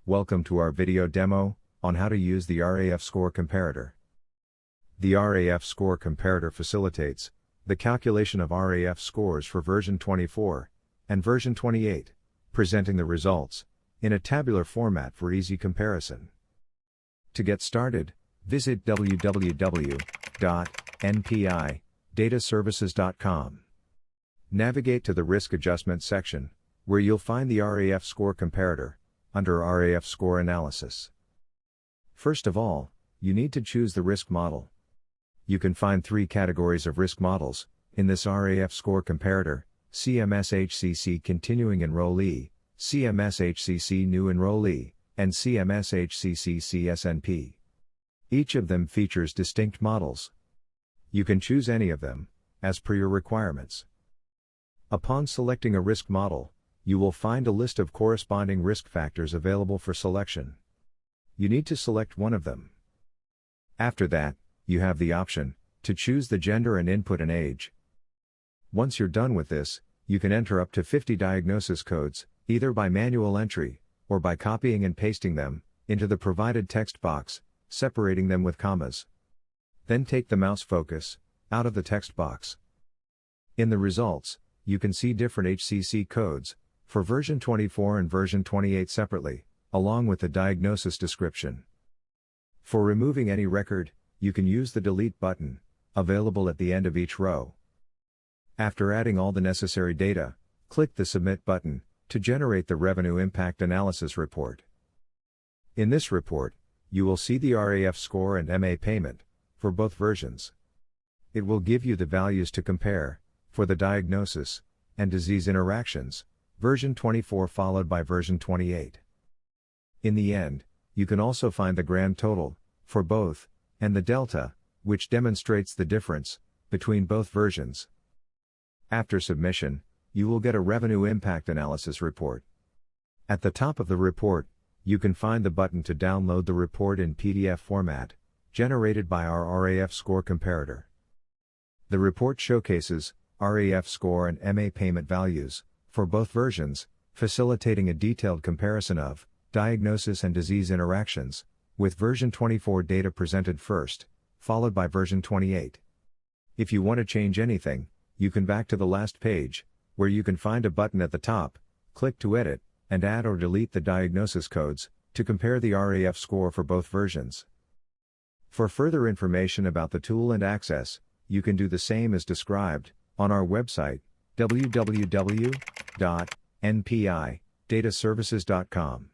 Welcome to our video demo on how to use the RAF Score Comparator. The RAF Score Comparator facilitates the calculation of RAF scores for version 24 and version 28, presenting the results in a tabular format for easy comparison. To get started, visit www.npidataservices.com. Navigate to the Risk Adjustment section, where you'll find the RAF Score Comparator under RAF Score Analysis. First of all, you need to choose the risk model. You can find three categories of risk models in this RAF Score Comparator: CMS-HCC Continuing Enrollee, CMS-HCC New Enrollee, and CMS-HCC CSNP. Each of them features distinct models. You can choose any of them, as per your requirements. Upon selecting a risk model, you will find a list of corresponding risk factors available for selection. You need to select one of them. After that, you have the option to choose the gender and input an age. Once you're done with this, you can enter up to 50 diagnosis codes, either by manual entry, or by copying and pasting them into the provided text box, separating them with commas. Then take the mouse focus out of the text box. In the results, you can see different HCC codes for version 24 and version 28 separately, along with the diagnosis description. For removing any record, you can use the delete button, available at the end of each row. After adding all the necessary data, click the submit button to generate the revenue impact analysis report. In this report, you will see the RAF score and MA payment for both versions. It will give you the values to compare for the diagnosis and disease interactions, version 24 followed by version 28. In the end, you can also find the grand total for both and the delta, which demonstrates the difference between both versions. After submission, you will get a revenue impact analysis report. At the top of the report, you can find the button to download the report in PDF format, generated by our RAF Score Comparator. The report showcases RAF score and MA payment values for both versions, facilitating a detailed comparison of diagnosis and disease interactions, with version 24 data presented first, followed by version 28. If you want to change anything, you can back to the last page, where you can find a button at the top, click to edit, and add or delete the diagnosis codes to compare the RAF score for both versions. For further information about the tool and access, you can do the same as described on our website, www.npidataservices.com.